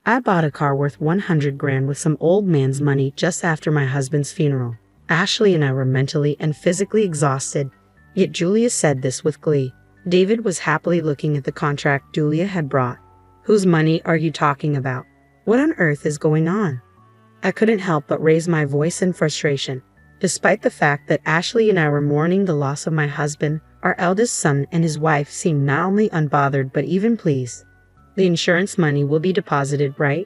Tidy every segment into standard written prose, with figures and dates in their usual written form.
I bought a car worth 100 grand with some old man's money just after my husband's funeral. Ashley and I were mentally and physically exhausted, yet Julia said this with glee. David was happily looking at the contract Julia had brought. Whose money are you talking about? What on earth is going on? I couldn't help but raise my voice in frustration. Despite the fact that Ashley and I were mourning the loss of my husband, our eldest son and his wife seemed not only unbothered but even pleased. The insurance money will be deposited, right?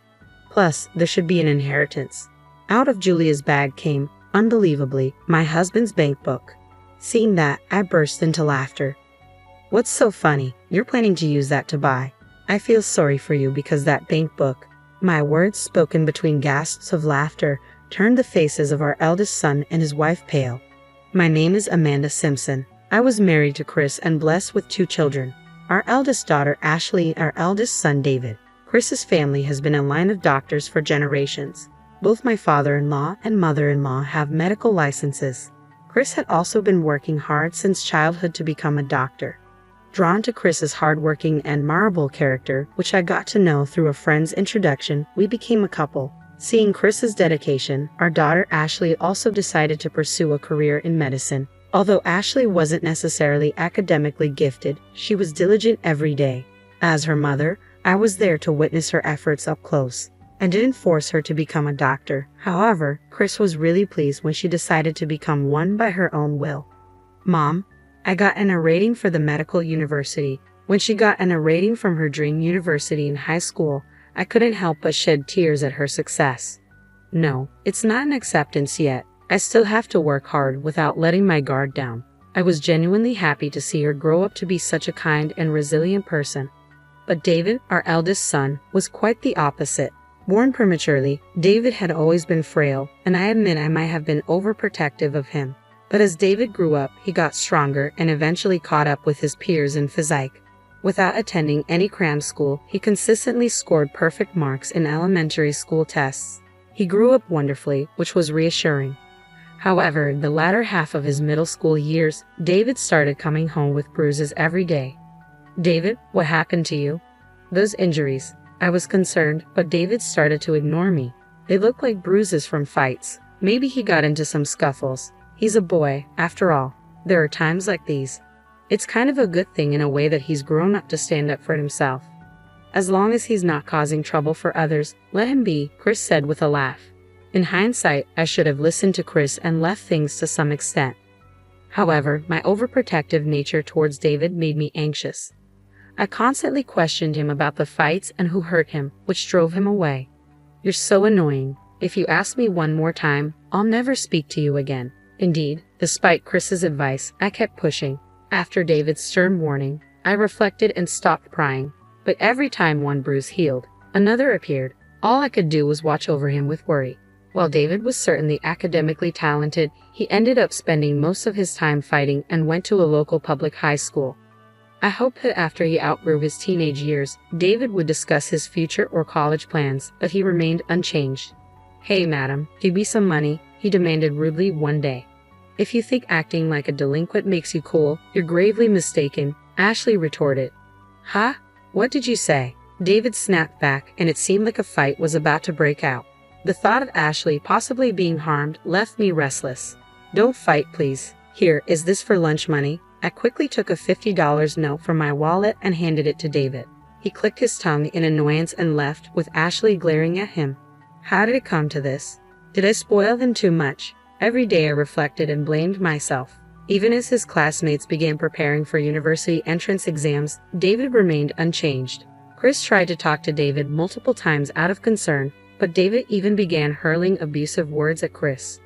Plus, there should be an inheritance. Out of Julia's bag came, unbelievably, my husband's bank book. Seeing that, I burst into laughter. What's so funny? You're planning to use that to buy. I feel sorry for you because that bank book. My words, spoken between gasps of laughter, turned the faces of our eldest son and his wife pale. My name is Amanda Simpson. I was married to Chris and blessed with 2 children. Our eldest daughter Ashley and our eldest son David. Chris's family has been a line of doctors for generations. Both my father-in-law and mother-in-law have medical licenses. Chris had also been working hard since childhood to become a doctor. Drawn to Chris's hardworking and admirable character, which I got to know through a friend's introduction, we became a couple. Seeing Chris's dedication, our daughter Ashley also decided to pursue a career in medicine. Although Ashley wasn't necessarily academically gifted, she was diligent every day. As her mother, I was there to witness her efforts up close. I didn't force her to become a doctor. However, Chris was really pleased when she decided to become one by her own will. Mom, I got an A rating for the medical university. When she got an A rating from her dream university in high school, I couldn't help but shed tears at her success. No, it's not an acceptance yet. I still have to work hard without letting my guard down. I was genuinely happy to see her grow up to be such a kind and resilient person. But David, our eldest son, was quite the opposite. Born prematurely, David had always been frail, and I admit I might have been overprotective of him. But as David grew up, he got stronger and eventually caught up with his peers in physique. Without attending any cram school, he consistently scored perfect marks in elementary school tests. He grew up wonderfully, which was reassuring. However, the latter half of his middle school years, David started coming home with bruises every day. David, what happened to you? Those injuries. I was concerned, but David started to ignore me. They looked like bruises from fights. Maybe he got into some scuffles. He's a boy, after all. There are times like these. It's kind of a good thing in a way that he's grown up to stand up for himself. As long as he's not causing trouble for others, let him be, Chris said with a laugh. In hindsight, I should have listened to Chris and left things to some extent. However, my overprotective nature towards David made me anxious. I constantly questioned him about the fights and who hurt him, which drove him away. You're so annoying. If you ask me one more time, I'll never speak to you again. Indeed, despite Chris's advice, I kept pushing. After David's stern warning, I reflected and stopped prying. But every time one bruise healed, another appeared. All I could do was watch over him with worry. While David was certainly academically talented, he ended up spending most of his time fighting and went to a local public high school. I hoped that after he outgrew his teenage years, David would discuss his future or college plans, but he remained unchanged. Hey madam, give me some money, he demanded rudely one day. If you think acting like a delinquent makes you cool, you're gravely mistaken, Ashley retorted. Huh? What did you say? David snapped back, and it seemed like a fight was about to break out. The thought of Ashley possibly being harmed left me restless. Don't fight, please. Here, is this for lunch money? I quickly took a $50 note from my wallet and handed it to David. He clicked his tongue in annoyance and left, with Ashley glaring at him. How did it come to this? Did I spoil him too much? Every day I reflected and blamed myself. Even as his classmates began preparing for university entrance exams, David remained unchanged. Chris tried to talk to David multiple times out of concern, but David even began hurling abusive words at Chris.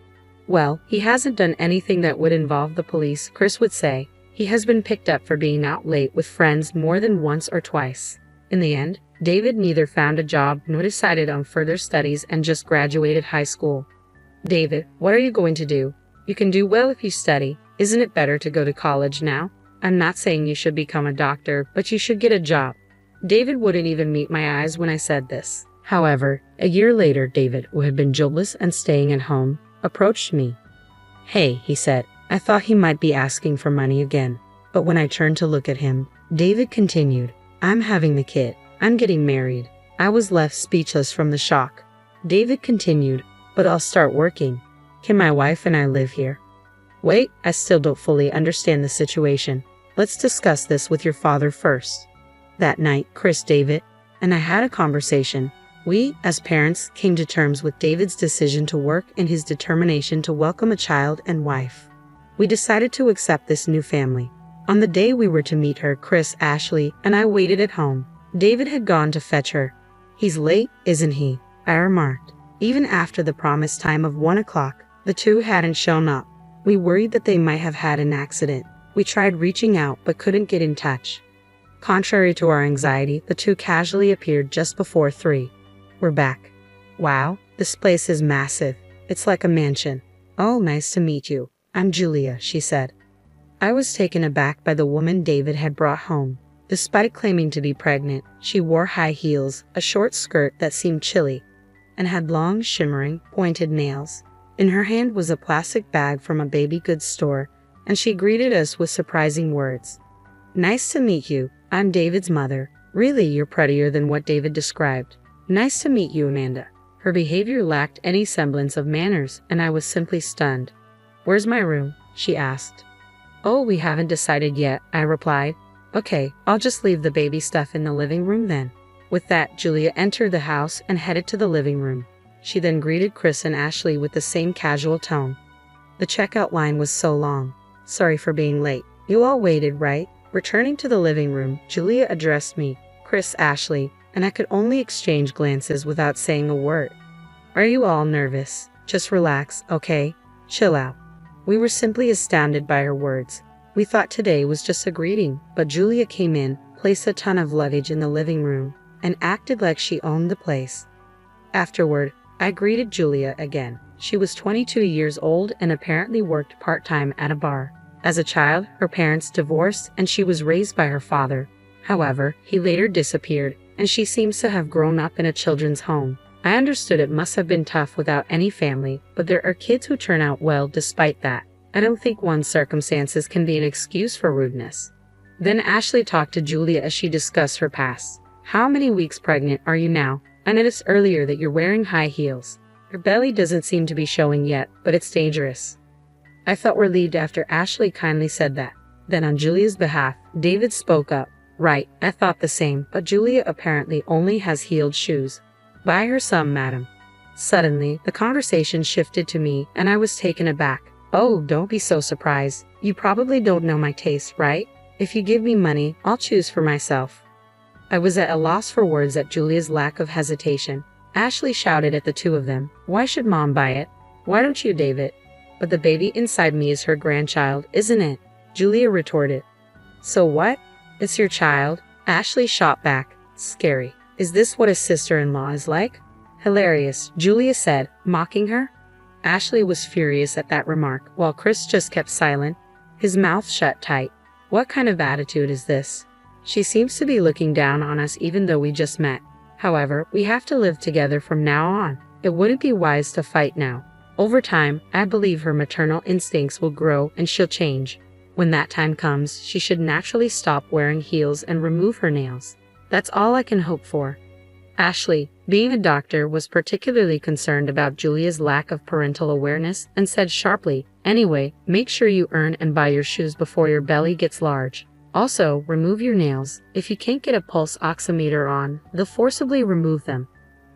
Well, he hasn't done anything that would involve the police, Chris would say. He has been picked up for being out late with friends more than once or twice. In the end, David neither found a job nor decided on further studies and just graduated high school. David, what are you going to do? You can do well if you study. Isn't it better to go to college now? I'm not saying you should become a doctor, but you should get a job. David wouldn't even meet my eyes when I said this. However, a year later, David, who had been jobless and staying at home, approached me. Hey, he said. I thought he might be asking for money again. But when I turned to look at him, David continued, I'm having the kid. I'm getting married. I was left speechless from the shock. David continued, "But I'll start working. Can my wife and I live here?" "Wait, I still don't fully understand the situation. Let's discuss this with your father first." That night, Chris, David, and I had a conversation. We, as parents, came to terms with David's decision to work and his determination to welcome a child and wife. We decided to accept this new family. On the day we were to meet her, Chris, Ashley, and I waited at home. David had gone to fetch her. "He's late, isn't he?" I remarked. Even after the promised time of 1 o'clock, the two hadn't shown up. We worried that they might have had an accident. We tried reaching out but couldn't get in touch. Contrary to our anxiety, the two casually appeared just before 3. "We're back." "Wow, this place is massive. It's like a mansion." "Oh, nice to meet you. I'm Julia," she said. I was taken aback by the woman David had brought home. Despite claiming to be pregnant, she wore high heels, a short skirt that seemed chilly, and had long, shimmering, pointed nails. In her hand was a plastic bag from a baby goods store, and she greeted us with surprising words. "Nice to meet you. I'm David's mother. Really, you're prettier than what David described." "Nice to meet you, Amanda." Her behavior lacked any semblance of manners, and I was simply stunned. "Where's my room?" she asked. "Oh, we haven't decided yet," I replied. "Okay, I'll just leave the baby stuff in the living room then." With that, Julia entered the house and headed to the living room. She then greeted Chris and Ashley with the same casual tone. The checkout line was so long. "Sorry for being late. You all waited, right?" Returning to the living room, Julia addressed me, Chris, Ashley, and I could only exchange glances without saying a word. "Are you all nervous? Just relax, okay? Chill out." We were simply astounded by her words. We thought today was just a greeting, but Julia came in, placed a ton of luggage in the living room, and acted like she owned the place. Afterward, I greeted Julia again. She was 22 years old and apparently worked part-time at a bar. As a child, her parents divorced and she was raised by her father. However, he later disappeared, and she seems to have grown up in a children's home. I understood it must have been tough without any family, but there are kids who turn out well despite that. I don't think one's circumstances can be an excuse for rudeness. Then Ashley talked to Julia as she discussed her past. "How many weeks pregnant are you now? I noticed earlier that you're wearing high heels. Your belly doesn't seem to be showing yet, but it's dangerous." I felt relieved after Ashley kindly said that. Then on Julia's behalf, David spoke up. "Right, I thought the same, but Julia apparently only has heeled shoes. Buy her some, madam." Suddenly, the conversation shifted to me, and I was taken aback. "Oh, don't be so surprised. You probably don't know my taste, right? If you give me money, I'll choose for myself." I was at a loss for words at Julia's lack of hesitation. Ashley shouted at the two of them, "Why should Mom buy it? Why don't you, David?" "But the baby inside me is her grandchild, isn't it?" Julia retorted. "So what? It's your child?" Ashley shot back. "Scary. Is this what a sister-in-law is like?" "Hilarious," Julia said, mocking her. Ashley was furious at that remark, while Chris just kept silent, his mouth shut tight. What kind of attitude is this? She seems to be looking down on us even though we just met. However, we have to live together from now on. It wouldn't be wise to fight now. Over time, I believe her maternal instincts will grow and she'll change. When that time comes, she should naturally stop wearing heels and remove her nails. That's all I can hope for. Ashley, being a doctor, was particularly concerned about Julia's lack of parental awareness and said sharply, "Anyway, make sure you earn and buy your shoes before your belly gets large. Also, remove your nails. If you can't get a pulse oximeter on, they'll forcibly remove them."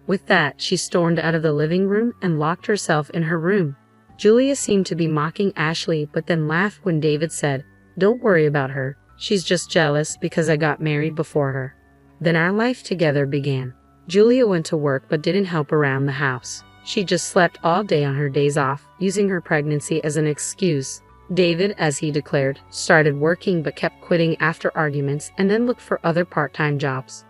With that, she stormed out of the living room and locked herself in her room. Julia seemed to be mocking Ashley, but then laughed when David said, "Don't worry about her. She's just jealous because I got married before her." Then our life together began. Julia went to work but didn't help around the house. She just slept all day on her days off, using her pregnancy as an excuse. David, as he declared, started working but kept quitting after arguments and then looked for other part-time jobs.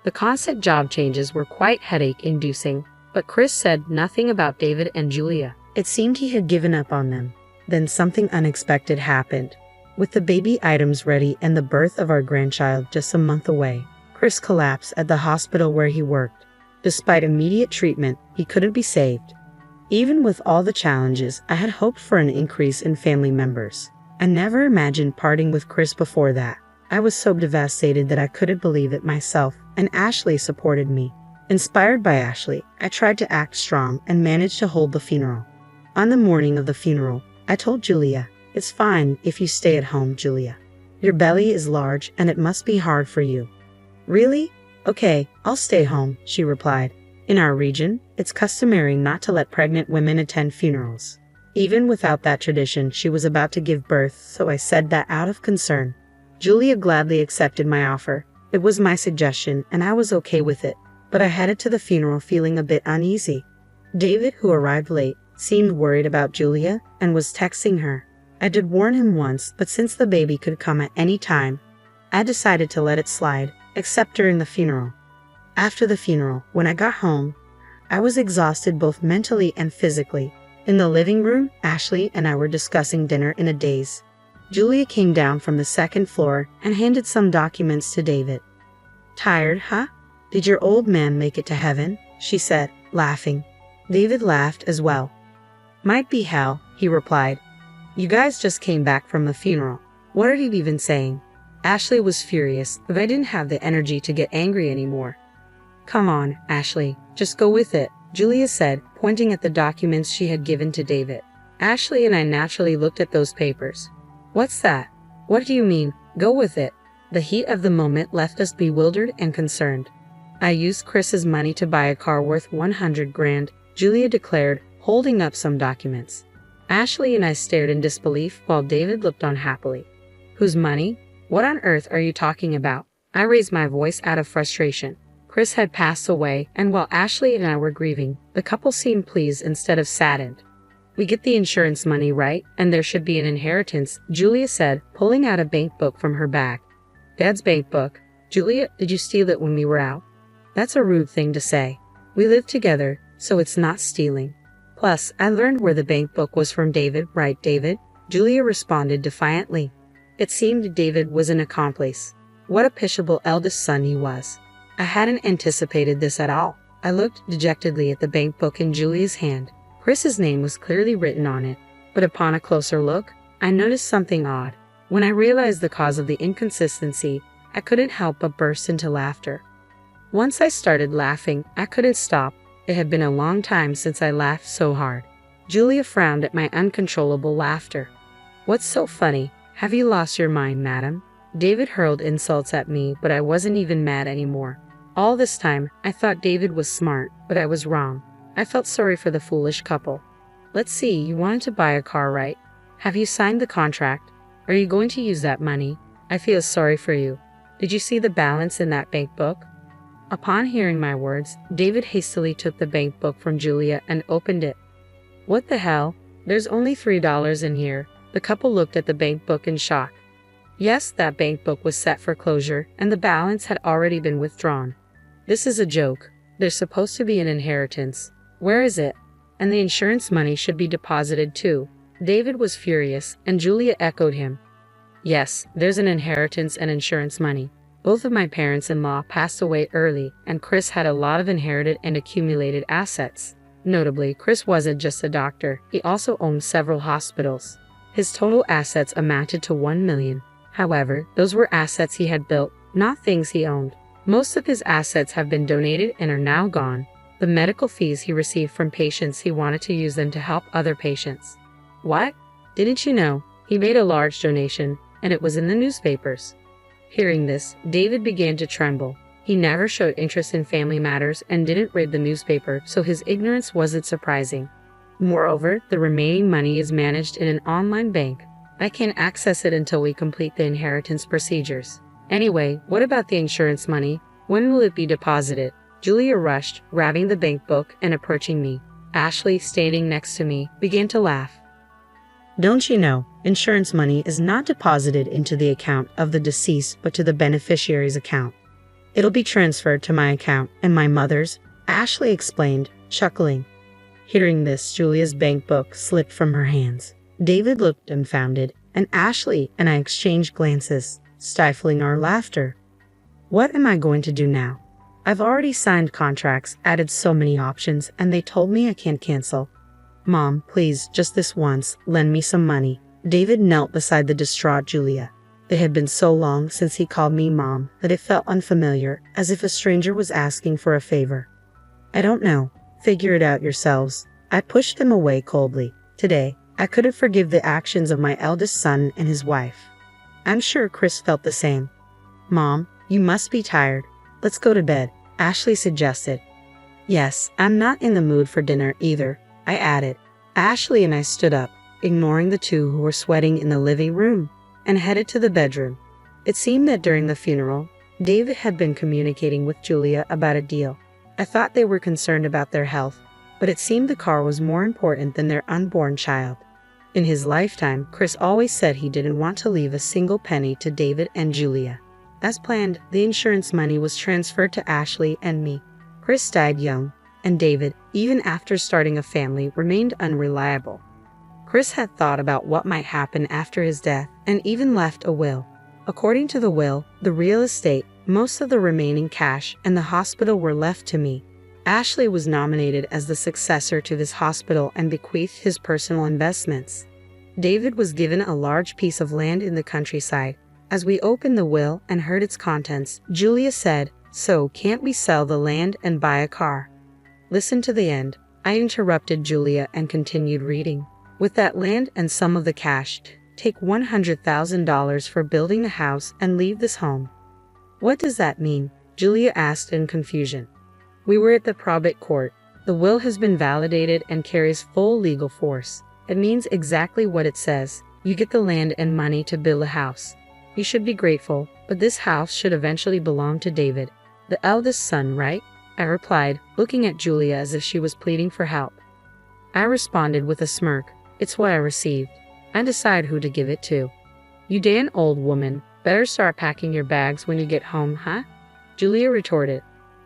The constant job changes were quite headache-inducing, but Chris said nothing about David and Julia. It seemed he had given up on them. Then something unexpected happened. With the baby items ready and the birth of our grandchild just a month away, Chris collapsed at the hospital where he worked. Despite immediate treatment, he couldn't be saved. Even with all the challenges, I had hoped for an increase in family members. I never imagined parting with Chris before that. I was so devastated that I couldn't believe it myself, and Ashley supported me. Inspired by Ashley, I tried to act strong and managed to hold the funeral. On the morning of the funeral, I told Julia, "It's fine if you stay at home, Julia. Your belly is large and it must be hard for you." "Really? Okay, I'll stay home," she replied. In our region, it's customary not to let pregnant women attend funerals. Even without that tradition, she was about to give birth, so I said that out of concern. Julia gladly accepted my offer. It was my suggestion, and I was okay with it, but I headed to the funeral feeling a bit uneasy. David, who arrived late, seemed worried about Julia and was texting her. I did warn him once, but since the baby could come at any time, I decided to let it slide, except during the funeral. After the funeral, when I got home, I was exhausted both mentally and physically. In the living room, Ashley and I were discussing dinner in a daze. Julia came down from the second floor and handed some documents to David. "Tired, huh? Did your old man make it to heaven?" she said, laughing. David laughed as well. "Might be hell," he replied. "You guys just came back from the funeral. What are you even saying?" Ashley was furious, but I didn't have the energy to get angry anymore. "Come on, Ashley, just go with it," Julia said, pointing at the documents she had given to David. Ashley and I naturally looked at those papers. "What's that? What do you mean, go with it?" The heat of the moment left us bewildered and concerned. "I used Chris's money to buy a car worth 100 grand, Julia declared, holding up some documents. Ashley and I stared in disbelief while David looked on happily. "Whose money? What on earth are you talking about?" I raised my voice out of frustration. Chris had passed away, and while Ashley and I were grieving, the couple seemed pleased instead of saddened. "We get the insurance money, right? And there should be an inheritance," Julia said, pulling out a bank book from her bag. "Dad's bank book? Julia, did you steal it when we were out?" "That's a rude thing to say. We live together, so it's not stealing. Plus, I learned where the bank book was from David, right, David?" Julia responded defiantly. It seemed David was an accomplice. What a pitiable eldest son he was. I hadn't anticipated this at all. I looked dejectedly at the bank book in Julia's hand. Chris's name was clearly written on it, but upon a closer look, I noticed something odd. When I realized the cause of the inconsistency, I couldn't help but burst into laughter. Once I started laughing, I couldn't stop. It had been a long time since I laughed so hard. Julia frowned at my uncontrollable laughter. "What's so funny? Have you lost your mind, madam?" David hurled insults at me, but I wasn't even mad anymore. All this time, I thought David was smart, but I was wrong. I felt sorry for the foolish couple. "Let's see, you wanted to buy a car, right? Have you signed the contract? Are you going to use that money? I feel sorry for you. Did you see the balance in that bank book?" Upon hearing my words, David hastily took the bank book from Julia and opened it. "What the hell? There's only $3 in here." The couple looked at the bank book in shock. Yes, that bank book was set for closure, and the balance had already been withdrawn. "This is a joke. There's supposed to be an inheritance. Where is it? And the insurance money should be deposited too." David was furious, and Julia echoed him. "Yes, there's an inheritance and insurance money. Both of my parents-in-law passed away early, and Chris had a lot of inherited and accumulated assets. Notably, Chris wasn't just a doctor, he also owned several hospitals. His total assets amounted to $1 million. However, those were assets he had built, not things he owned. Most of his assets have been donated and are now gone. The medical fees he received from patients, he wanted to use them to help other patients." "What? Didn't you know? He made a large donation, and it was in the newspapers." Hearing this, David began to tremble. He never showed interest in family matters and didn't read the newspaper, so his ignorance wasn't surprising. Moreover, the remaining money is managed in an online bank. I can't access it until we complete the inheritance procedures. Anyway, what about the insurance money? When will it be deposited? Julia rushed, grabbing the bank book and approaching me. Ashley, standing next to me, began to laugh. "Don't you know, insurance money is not deposited into the account of the deceased but to the beneficiary's account. It'll be transferred to my account and my mother's," Ashley explained, chuckling. Hearing this, Julia's bank book slipped from her hands. David looked dumbfounded, and Ashley and I exchanged glances, stifling our laughter. What am I going to do now? I've already signed contracts, added so many options, and they told me I can't cancel. "Mom, please, just this once, lend me some money." David knelt beside the distraught Julia. It had been so long since he called me Mom that it felt unfamiliar, as if a stranger was asking for a favor. I don't know. Figure it out yourselves. I pushed them away coldly. Today, I couldn't forgive the actions of my eldest son and his wife. I'm sure Chris felt the same. Mom, you must be tired. Let's go to bed, Ashley suggested. Yes, I'm not in the mood for dinner either, I added. Ashley and I stood up, ignoring the two who were sweating in the living room, and headed to the bedroom. It seemed that during the funeral, David had been communicating with Julia about a deal. I thought they were concerned about their health, but it seemed the car was more important than their unborn child. In his lifetime, Chris always said he didn't want to leave a single penny to David and Julia. As planned, the insurance money was transferred to Ashley and me. Chris died young, and David, even after starting a family, remained unreliable. Chris had thought about what might happen after his death and even left a will. According to the will, the real estate, most of the remaining cash, and the hospital were left to me. Ashley was nominated as the successor to this hospital and bequeathed his personal investments. David was given a large piece of land in the countryside. As we opened the will and heard its contents, Julia said, "So, can't we sell the land and buy a car?" Listen to the end. I interrupted Julia and continued reading. With that land and some of the cash, take $100,000 for building a house and leave this home. What does that mean? Julia asked in confusion. We were at the probate court. The will has been validated and carries full legal force. It means exactly what it says. You get the land and money to build a house. You should be grateful, but this house should eventually belong to David, the eldest son, right? I replied, looking at Julia as if she was pleading for help. I responded with a smirk. It's what I received. I decide who to give it to. You damn old woman. Better start packing your bags when you get home, huh? Julia retorted.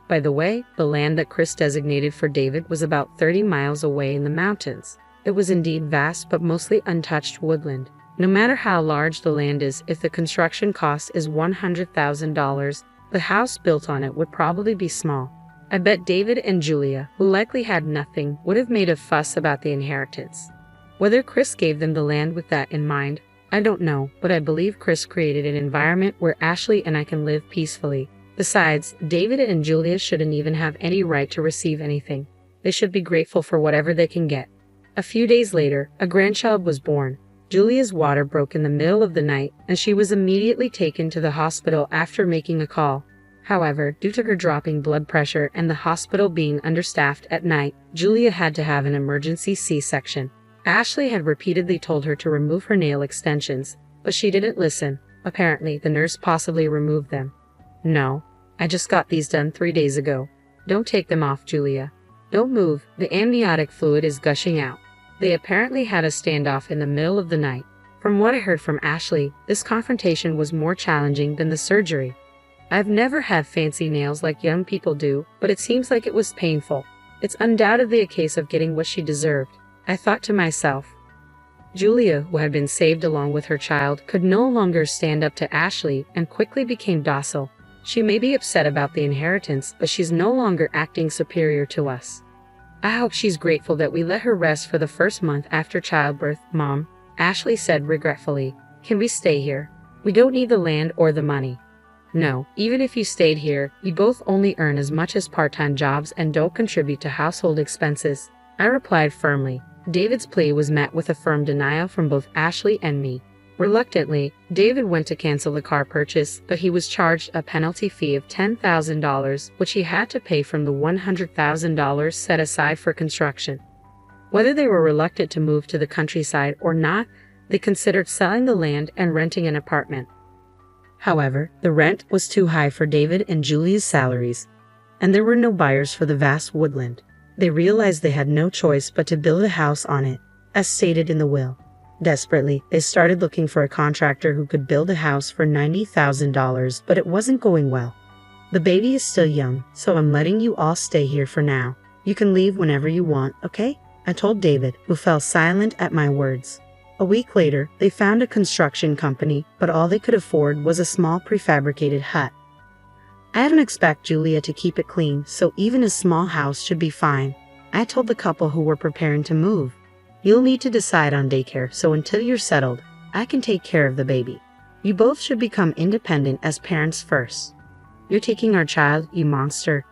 By the way, the land that Chris designated for David was about 30 miles away in the mountains. It was indeed vast but mostly untouched woodland. No matter how large the land is, if the construction cost is $100,000, the house built on it would probably be small. I bet David and Julia, who likely had nothing, would have made a fuss about the inheritance. Whether Chris gave them the land with that in mind, I don't know, but I believe Chris created an environment where Ashley and I can live peacefully. Besides, David and Julia shouldn't even have any right to receive anything. They should be grateful for whatever they can get. A few days later, a grandchild was born. Julia's water broke in the middle of the night, and she was immediately taken to the hospital after making a call. However, due to her dropping blood pressure and the hospital being understaffed at night, Julia had to have an emergency C-section. Ashley had repeatedly told her to remove her nail extensions, but she didn't listen. Apparently, the nurse possibly removed them. No, I just got these done 3 days ago. Don't take them off, Julia. Don't move, the amniotic fluid is gushing out. They apparently had a standoff in the middle of the night. From what I heard from Ashley, this confrontation was more challenging than the surgery. I've never had fancy nails like young people do, but it seems like it was painful. It's undoubtedly a case of getting what she deserved. I thought to myself. Julia, who had been saved along with her child, could no longer stand up to Ashley and quickly became docile. She may be upset about the inheritance, but she's no longer acting superior to us. I hope she's grateful that we let her rest for the first month after childbirth, Mom, Ashley said regretfully. Can we stay here? We don't need the land or the money. No, even if you stayed here, you both only earn as much as part-time jobs and don't contribute to household expenses. I replied firmly. David's plea was met with a firm denial from both Ashley and me. Reluctantly, David went to cancel the car purchase, but he was charged a penalty fee of $10,000, which he had to pay from the $100,000 set aside for construction. Whether they were reluctant to move to the countryside or not, they considered selling the land and renting an apartment. However, the rent was too high for David and Julia's salaries, and there were no buyers for the vast woodland. They realized they had no choice but to build a house on it, as stated in the will. Desperately, they started looking for a contractor who could build a house for $90,000, but it wasn't going well. The baby is still young, so I'm letting you all stay here for now. You can leave whenever you want, okay? I told David, who fell silent at my words. A week later, they found a construction company, but all they could afford was a small prefabricated hut. I don't expect Julia to keep it clean, so even a small house should be fine. I told the couple who were preparing to move. You'll need to decide on daycare, so until you're settled, I can take care of the baby. You both should become independent as parents first. You're taking our child, you monster.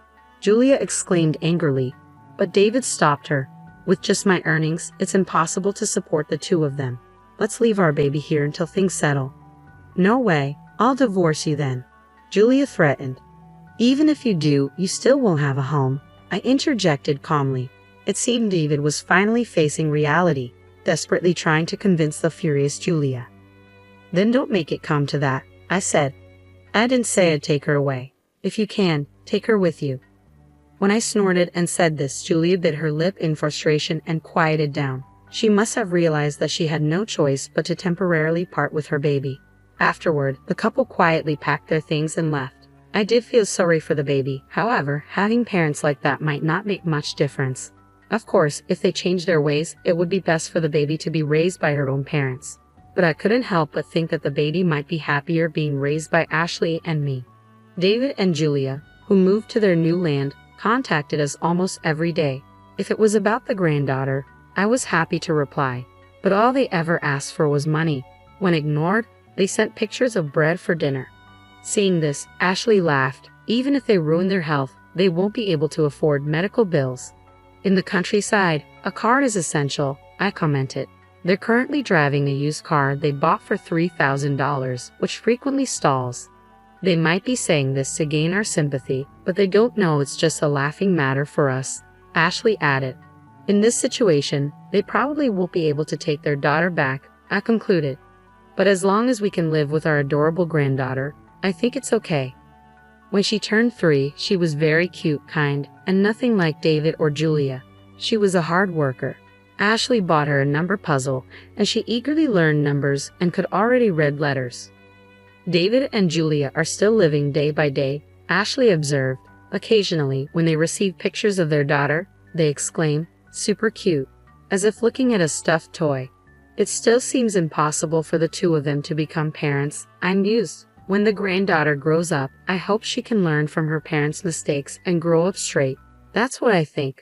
Julia exclaimed angrily, but David stopped her. With just my earnings, it's impossible to support the two of them. Let's leave our baby here until things settle. No way, I'll divorce you then, Julia threatened. Even if you do, you still won't have a home, I interjected calmly. It seemed David was finally facing reality, desperately trying to convince the furious Julia. Then don't make it come to that, I said. I didn't say I'd take her away. If you can, take her with you. When I snorted and said this, Julia bit her lip in frustration and quieted down. She must have realized that she had no choice but to temporarily part with her baby. Afterward, the couple quietly packed their things and left. I did feel sorry for the baby. However, having parents like that might not make much difference. Of course, if they change their ways, it would be best for the baby to be raised by her own parents. But I couldn't help but think that the baby might be happier being raised by Ashley and me. David and Julia, who moved to their new land, contacted us almost every day. If it was about the granddaughter, I was happy to reply. But all they ever asked for was money. When ignored, they sent pictures of bread for dinner. Seeing this, Ashley laughed. Even if they ruin their health, they won't be able to afford medical bills. In the countryside, a car is essential, I commented. They're currently driving a used car they bought for $3,000, which frequently stalls. They might be saying this to gain our sympathy, but they don't know it's just a laughing matter for us, Ashley added. In this situation, they probably won't be able to take their daughter back, I concluded. But as long as we can live with our adorable granddaughter, I think it's okay. When she turned 3, she was very cute, kind, and nothing like David or Julia. She was a hard worker. Ashley bought her a number puzzle, and she eagerly learned numbers and could already read letters. David and Julia are still living day by day, Ashley observed. Occasionally, when they receive pictures of their daughter, they exclaim, "Super cute," as if looking at a stuffed toy. It still seems impossible for the two of them to become parents, I mused. When the granddaughter grows up, I hope she can learn from her parents' mistakes and grow up straight. That's what I think.